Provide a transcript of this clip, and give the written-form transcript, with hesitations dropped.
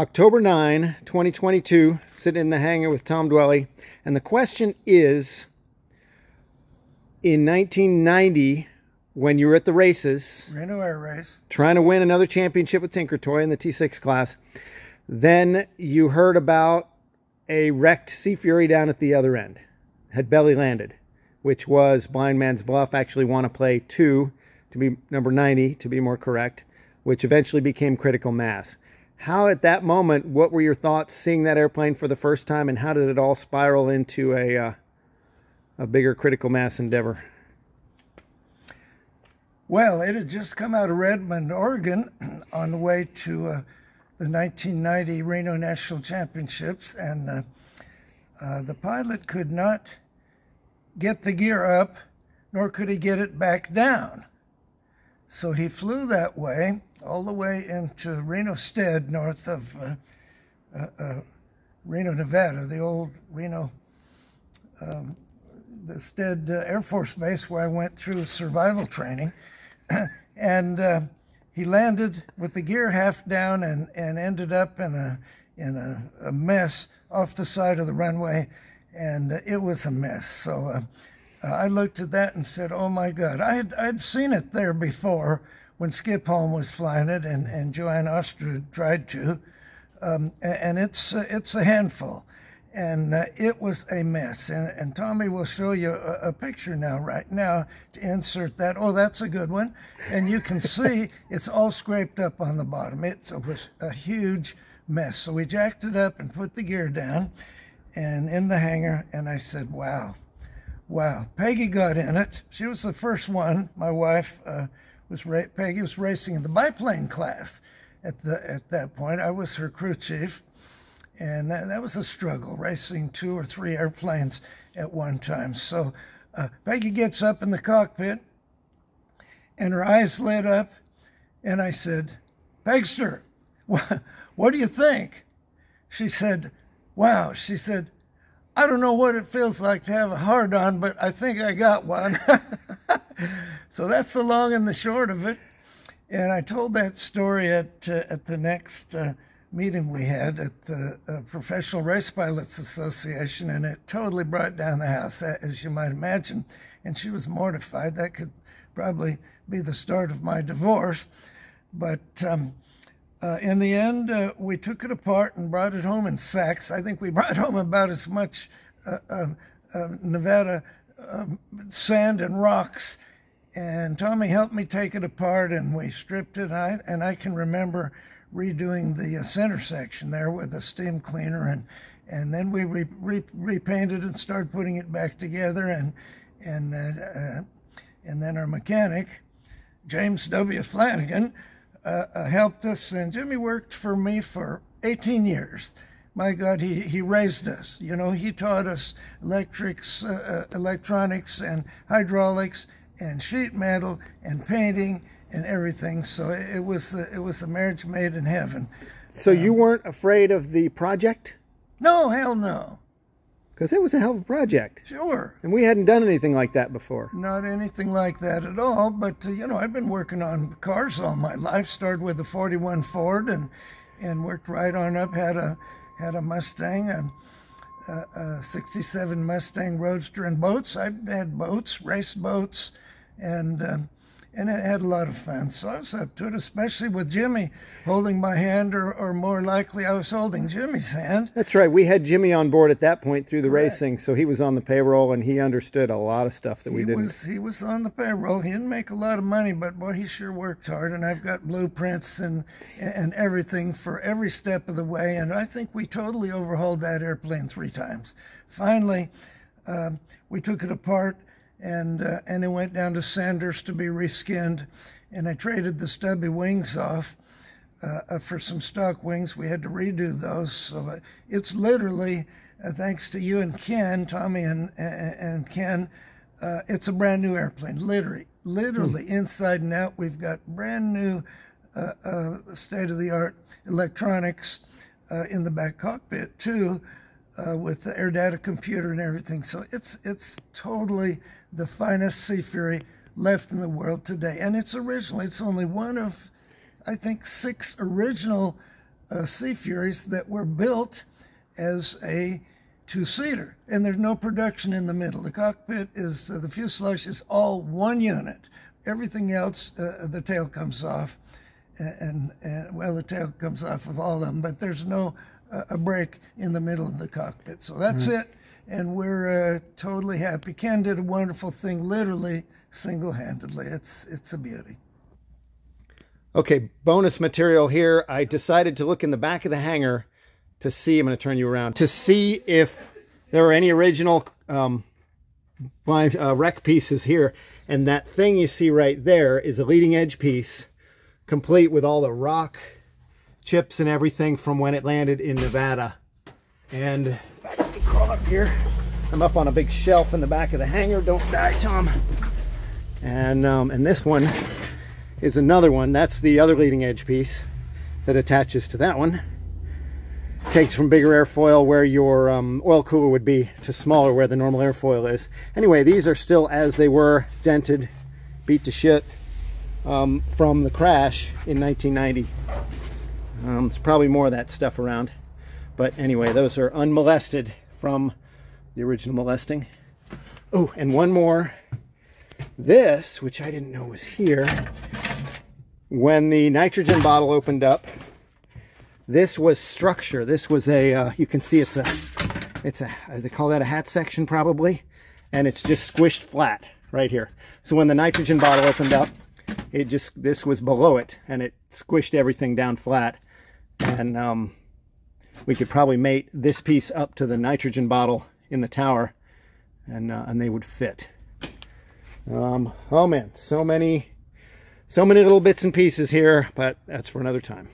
October 9, 2022, sitting in the hangar with Tom Dwelle. And the question is, in 1990, when you were at the races, Reno Air Race, trying to win another championship with Tinker Toy in the T6 class, then you heard about a wrecked Sea Fury down at the other end, had belly landed, which was Blind Man's Bluff. Actually want to play 2 to be number 90, to be more correct, which eventually became Critical Mass. How at that moment, what were your thoughts seeing that airplane for the first time, and how did it all spiral into a bigger Critical Mass endeavor? Well, it had just come out of Redmond, Oregon on the way to the 1990 Reno National Championships, and the pilot could not get the gear up, nor could he get it back down. So he flew that way, all the way into Reno Stead, north of Reno, Nevada, the old Reno, the Stead Air Force Base, where I went through survival training. And he landed with the gear half down and ended up in a mess off the side of the runway, and it was a mess. So I looked at that and said, "Oh my God!" I'd seen it there before when Skip Holm was flying it, and Joanne Oster tried to, and it's a handful. And it was a mess. And Tommy will show you a picture right now to insert that. Oh, that's a good one. And you can see it's all scraped up on the bottom. It was a huge mess. So we jacked it up and put the gear down and in the hangar. And I said, wow. Peggy got in it. She was the first one. My wife, Peggy was racing in the biplane class at that point. I was her crew chief. And that was a struggle, racing 2 or 3 airplanes at one time. So Peggy gets up in the cockpit, and her eyes lit up, and I said, "Pegster, what do you think?" She said, "Wow." She said, "I don't know what it feels like to have a hard-on, but I think I got one." So that's the long and the short of it. And I told that story at the next meeting we had at the Professional Race Pilots Association, and it totally brought down the house, as you might imagine. And she was mortified. That could probably be the start of my divorce. But in the end, we took it apart and brought it home in sacks. I think we brought home about as much Nevada sand and rocks. And Tommy helped me take it apart, and we stripped it. And I can remember redoing the center section there with a steam cleaner, and then we repainted and started putting it back together, and then our mechanic, James W. Flanagan, helped us, and Jimmy worked for me for 18 years. My God, he raised us. You know, he taught us electronics and hydraulics and sheet metal and painting and everything. So it was a marriage made in heaven. So you weren't afraid of the project? No, hell no. Because it was a hell of a project. Sure. And we hadn't done anything like that before. Not anything like that at all. But you know, I've been working on cars all my life. Started with a 41 Ford and worked right on up. Had a Mustang, a 67 Mustang Roadster, and boats. I had boats, race boats, and I had a lot of fun. So I was up to it, especially with Jimmy holding my hand, or more likely I was holding Jimmy's hand. That's right. We had Jimmy on board at that point through the Correct. racing, so he was on the payroll, and he understood a lot of stuff that we didn't. He was on the payroll. He didn't make a lot of money, but boy, he sure worked hard, and I've got blueprints and everything for every step of the way, and I think we totally overhauled that airplane 3 times. Finally, we took it apart, and it went down to Sanders to be reskinned, and I traded the stubby wings off for some stock wings. We had to redo those, so it's literally, thanks to you and Ken, Tommy and Ken, it's a brand new airplane, literally inside and out. We've got brand new state-of-the-art electronics in the back cockpit too, with the air data computer and everything. So it's totally the finest Sea Fury left in the world today. And it's original. It's only one of, I think, 6 original Sea Furies that were built as a two-seater, and there's no production in the middle. The cockpit is, the fuselage is all one unit. Everything else, the tail comes off, and well, the tail comes off of all of them, but there's no a break in the middle of the cockpit. So that's it, and we're totally happy. Ken did a wonderful thing, literally single-handedly. It's a beauty. Okay, bonus material here. I decided to look in the back of the hangar to see, I'm going to turn you around, to see if there are any original wreck pieces here. And that thing you see right there is a leading edge piece, complete with all the rock chips and everything from when it landed in Nevada. And if I can crawl up here, I'm up on a big shelf in the back of the hangar. Don't die, Tom. And this one is another one. That's the other leading edge piece that attaches to that one. Takes from bigger airfoil where your oil cooler would be to smaller where the normal airfoil is. Anyway, these are still as they were, dented, beat to shit from the crash in 1990. There's probably more of that stuff around. But anyway, those are unmolested from the original molesting. Oh, and one more. This, which I didn't know was here, when the nitrogen bottle opened up, this was structure. This was a, you can see it's a, they call that a hat section probably, and it's just squished flat right here. So when the nitrogen bottle opened up, it just, this was below it, and it squished everything down flat. And we could probably mate this piece up to the nitrogen bottle in the tower, and they would fit. Oh man, so many little bits and pieces here, but that's for another time.